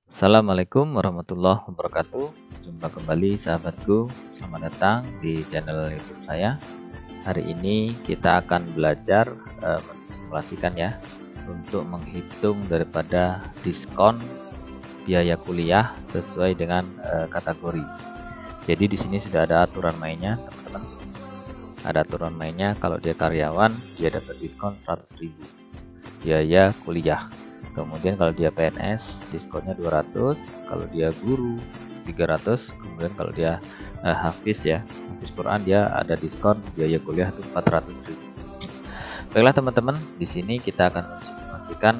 Assalamualaikum warahmatullahi wabarakatuh. Jumpa kembali sahabatku. Selamat datang di channel YouTube saya. Hari ini kita akan belajar mensimulasikan ya untuk menghitung daripada diskon biaya kuliah sesuai dengan kategori. Jadi di sini sudah ada aturan mainnya, teman-teman. Ada aturan mainnya, kalau dia karyawan dia dapat diskon 100.000 biaya kuliah. Kemudian kalau dia PNS diskonnya 200, kalau dia guru 300, kemudian kalau dia hafiz ya, hafiz Quran, dia ada diskon biaya kuliah itu 400.000. Baiklah teman-teman, di sini kita akan mensimulasikan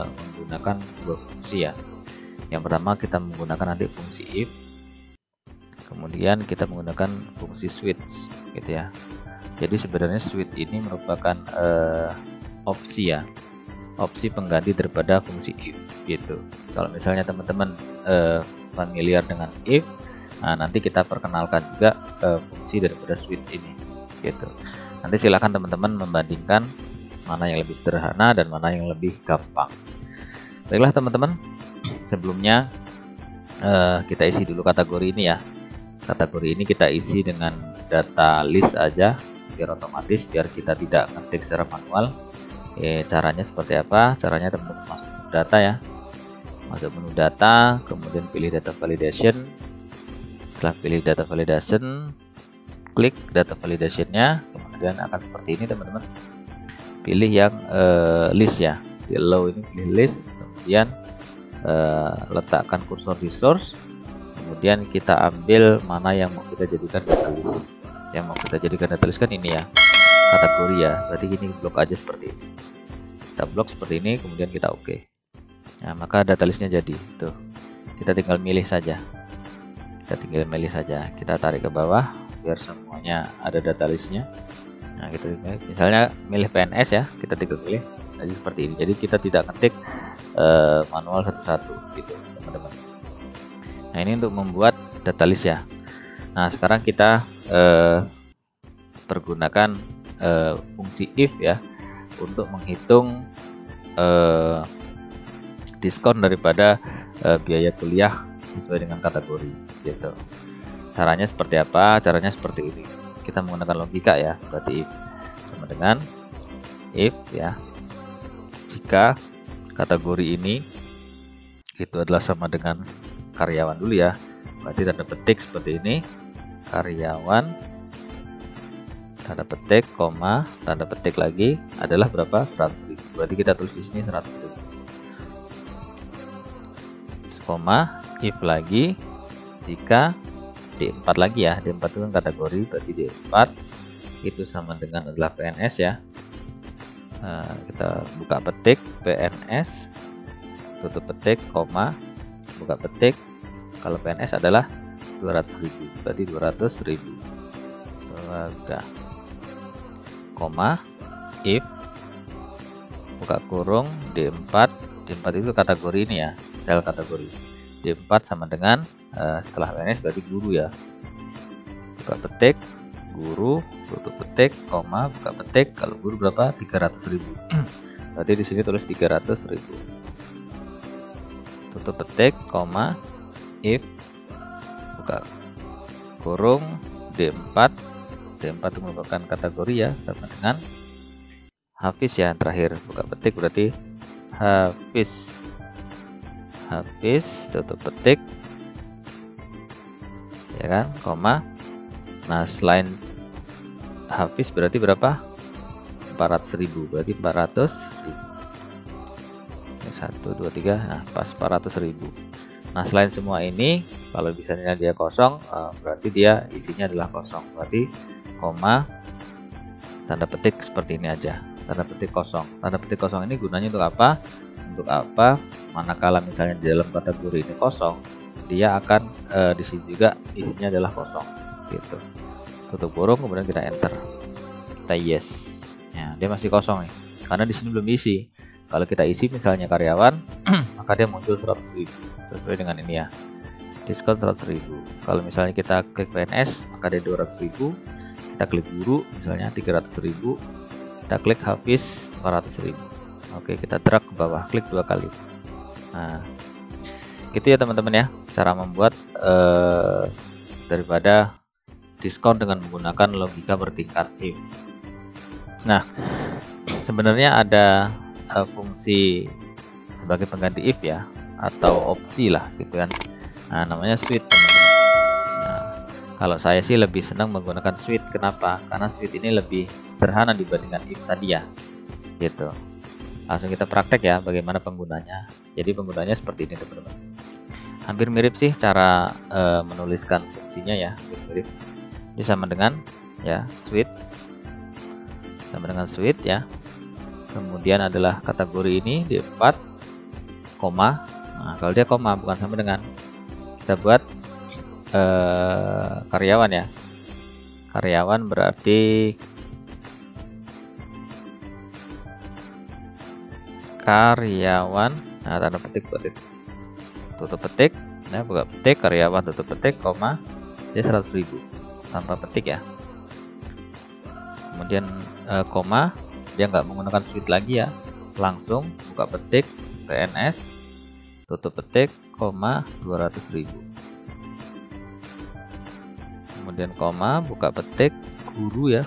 menggunakan dua fungsi ya. Yang pertama kita menggunakan nanti fungsi if, kemudian kita menggunakan fungsi switch gitu ya. Jadi sebenarnya switch ini merupakan opsi ya, opsi pengganti daripada fungsi if gitu. Kalau misalnya teman-teman familiar dengan if, nah nanti kita perkenalkan juga fungsi daripada switch ini gitu. Nanti silakan teman-teman membandingkan mana yang lebih sederhana dan mana yang lebih gampang. Baiklah teman-teman, sebelumnya kita isi dulu kategori ini ya. Kategori ini kita isi dengan data list aja biar otomatis, biar kita tidak ngetik secara manual. Caranya seperti apa? Caranya teman-teman masuk menu data ya, masuk menu data, kemudian pilih data validation. Setelah pilih data validation, klik data validationnya, kemudian akan seperti ini teman-teman. Pilih yang list ya, di allow ini pilih list, kemudian letakkan kursor di source, kemudian kita ambil mana yang mau kita jadikan data list. Yang mau kita jadikan data list kan ini ya, kategori ya, berarti gini, blok aja seperti ini. Kita blok seperti ini, kemudian kita oke. Nah, maka data listnya jadi tuh. Kita tinggal milih saja. Kita tarik ke bawah biar semuanya ada data listnya. Nah, kita misalnya milih PNS ya, kita tinggal pilih jadi seperti ini. Jadi kita tidak ketik manual satu-satu gitu teman-teman. Nah, ini untuk membuat data list ya. Nah, sekarang kita pergunakan fungsi if ya untuk menghitung diskon daripada biaya kuliah sesuai dengan kategori gitu. Caranya seperti apa? Caranya seperti ini. Kita menggunakan logika ya, berarti if sama dengan if ya, jika kategori ini itu adalah sama dengan karyawan dulu ya, berarti tanda petik seperti ini, karyawan tanda petik, koma, tanda petik lagi adalah berapa? 100.000. Berarti kita tulis di sini 100.000. Koma, if lagi jika D4 lagi ya. D4 itu kan kategori, berarti D4 itu sama dengan adalah PNS ya. Kita buka petik PNS, tutup petik, koma, buka petik. Kalau PNS adalah 200.000, berarti 200.000. Udah. Koma, if, buka kurung, D4. D4 itu kategori ini ya, sel kategori. D4 sama dengan setelah PNS berarti guru ya. Buka petik, guru, tutup petik, koma, buka petik. Kalau guru berapa? 300.000. Berarti di sini tulis 300.000. Tutup petik, koma, if, buka kurung, D4. D4 itu merupakan kategori ya, sama dengan hafiz ya. Terakhir buka petik berarti hafiz. Hafiz, tutup petik ya kan, koma. Nah, selain hafiz berarti berapa? 400.000, berarti 400.000. 1 2 3, nah pas 400.000. Nah, selain semua ini, kalau misalnya dia kosong, berarti dia isinya adalah kosong. Berarti koma, tanda petik seperti ini aja, tanda petik kosong. Tanda petik kosong ini gunanya untuk apa? Untuk apa? Manakala misalnya di dalam kategori ini kosong, dia akan di sini juga isinya adalah kosong gitu. Tutup kurung, kemudian kita enter, kita yes ya, dia masih kosong nih karena di sini belum isi. Kalau kita isi misalnya karyawan maka dia muncul 100.000 sesuai dengan ini ya, diskon 100.000. Kalau misalnya kita klik PNS maka dia 200.000. Kita klik guru misalnya 300.000. Kita klik hafiz 400.000. Oke, kita drag ke bawah, klik 2 kali. Nah, Gitu ya teman-teman ya, cara membuat daripada diskon dengan menggunakan logika bertingkat if. Nah, sebenarnya ada fungsi sebagai pengganti if ya, atau opsi lah gitu kan. Nah, namanya switch teman-teman. Nah, kalau saya sih lebih senang menggunakan switch. Kenapa? Karena switch ini lebih sederhana dibandingkan if tadi ya, gitu. Langsung kita praktek ya bagaimana penggunanya. Jadi penggunanya seperti ini teman-teman. Hampir mirip sih cara menuliskan fungsinya ya, mirip. Ini sama dengan ya switch, sama dengan switch ya. Kemudian adalah kategori ini di 4 koma. Nah, kalau dia koma bukan sama dengan, kita buat karyawan ya. Karyawan berarti karyawan, nah tanda petik buat itu, tutup petik, nah buka petik, karyawan tutup petik, koma, dia 100.000 tanpa petik ya. Kemudian koma, dia nggak menggunakan switch lagi ya, langsung buka petik, PNS, tutup petik, koma, 200.000. Kemudian koma, buka petik, guru ya,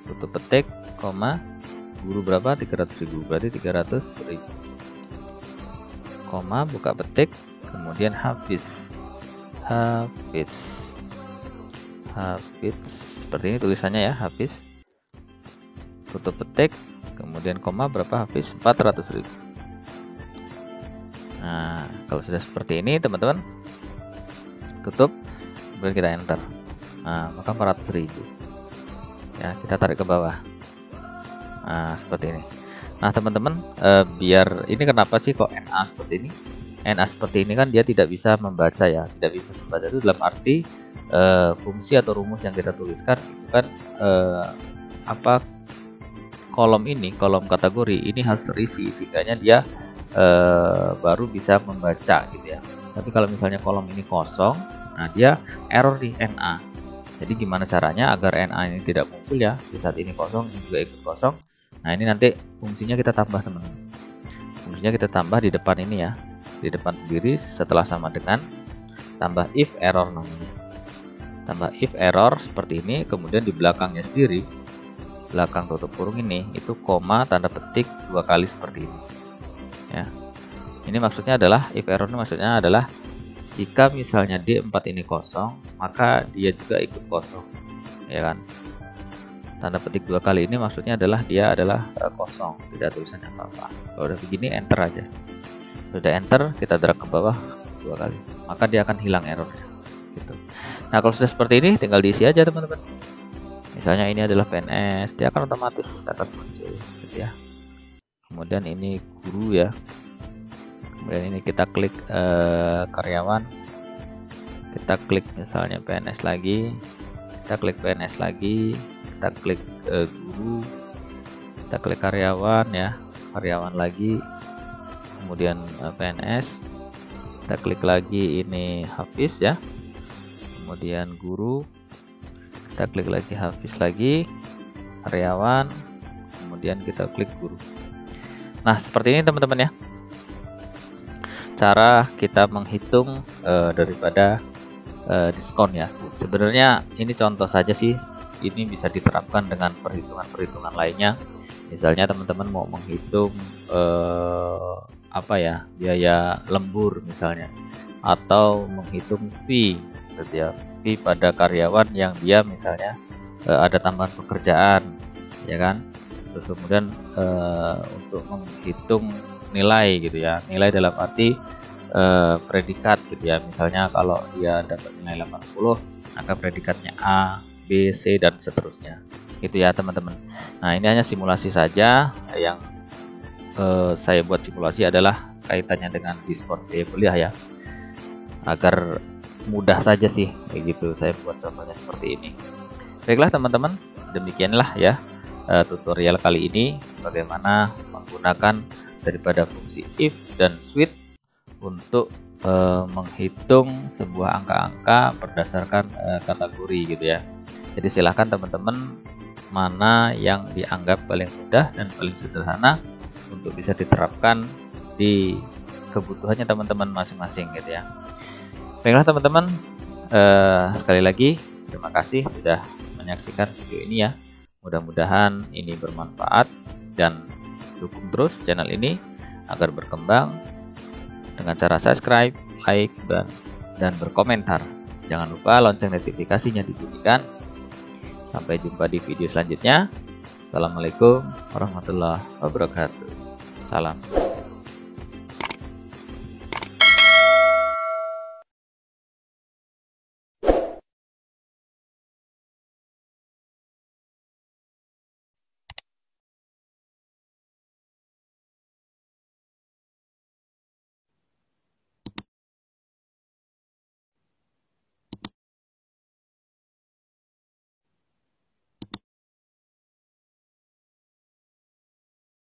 tutup petik, koma, guru berapa? 300.000, berarti 300.000. Koma, buka petik, kemudian Hafiz, seperti ini tulisannya ya, Hafiz, tutup petik, kemudian koma, berapa Hafiz? 400.000. Nah, kalau sudah seperti ini teman-teman, tutup, kemudian kita enter. Nah, maka 400.000 ya, kita tarik ke bawah. Nah, seperti ini. Nah teman-teman, biar ini kenapa sih kok NA seperti ini? NA seperti ini kan dia tidak bisa membaca ya, tidak bisa membaca itu dalam arti fungsi atau rumus yang kita tuliskan itu kan kolom ini, kolom kategori ini harus terisi sehingga dia baru bisa membaca gitu ya. Tapi kalau misalnya kolom ini kosong, nah dia error di NA. Jadi gimana caranya agar NA ini tidak muncul ya? Di saat ini kosong, ini juga ikut kosong. Nah ini nanti fungsinya kita tambah teman-teman. Fungsinya kita tambah di depan ini ya, di depan sendiri setelah sama dengan tambah if error namanya. Tambah if error seperti ini, kemudian di belakangnya sendiri, belakang tutup kurung ini itu koma tanda petik 2 kali seperti ini. Ya, ini maksudnya adalah if error ini maksudnya adalah jika misalnya D4 ini kosong, maka dia juga ikut kosong, ya kan? Tanda petik 2 kali ini maksudnya adalah dia adalah kosong, tidak tulisannya apa-apa. Kalau udah begini enter aja. Sudah enter, kita drag ke bawah 2 kali, maka dia akan hilang errornya gitu. Nah kalau sudah seperti ini tinggal diisi aja teman-teman. Misalnya ini adalah PNS, dia akan otomatis akan muncul gitu ya. Kemudian ini guru ya, kemudian ini kita klik karyawan, kita klik misalnya PNS lagi, kita klik PNS lagi, kita klik guru, kita klik karyawan ya, karyawan lagi, kemudian PNS, kita klik lagi ini Hafiz ya, kemudian guru, kita klik lagi Hafiz lagi, karyawan, kemudian kita klik guru. Nah seperti ini teman-teman ya, cara kita menghitung daripada diskon ya. Sebenarnya ini contoh saja sih, ini bisa diterapkan dengan perhitungan-perhitungan lainnya. Misalnya teman-teman mau menghitung apa ya, biaya lembur misalnya, atau menghitung fee gitu ya, fee pada karyawan yang dia misalnya ada tambahan pekerjaan ya kan. Terus kemudian untuk menghitung nilai gitu ya, nilai dalam arti predikat gitu ya, misalnya kalau dia dapat nilai 80 maka predikatnya A, B, C dan seterusnya gitu ya teman-teman. Nah ini hanya simulasi saja, yang saya buat simulasi adalah kaitannya dengan diskon biaya kuliah ya, agar mudah saja sih kayak gitu saya buat contohnya seperti ini. Baiklah teman-teman, demikianlah ya tutorial kali ini bagaimana menggunakan daripada fungsi if dan switch untuk menghitung sebuah angka-angka berdasarkan kategori gitu ya. Jadi silahkan teman-teman mana yang dianggap paling mudah dan paling sederhana untuk bisa diterapkan di kebutuhannya teman-teman masing-masing gitu ya. Baiklah teman-teman, sekali lagi terima kasih sudah menyaksikan video ini ya. Mudah-mudahan ini bermanfaat dan dukung terus channel ini agar berkembang dengan cara subscribe, like, dan berkomentar. Jangan lupa lonceng notifikasinya dibunyikan. Sampai jumpa di video selanjutnya. Assalamualaikum warahmatullahi wabarakatuh. Salam.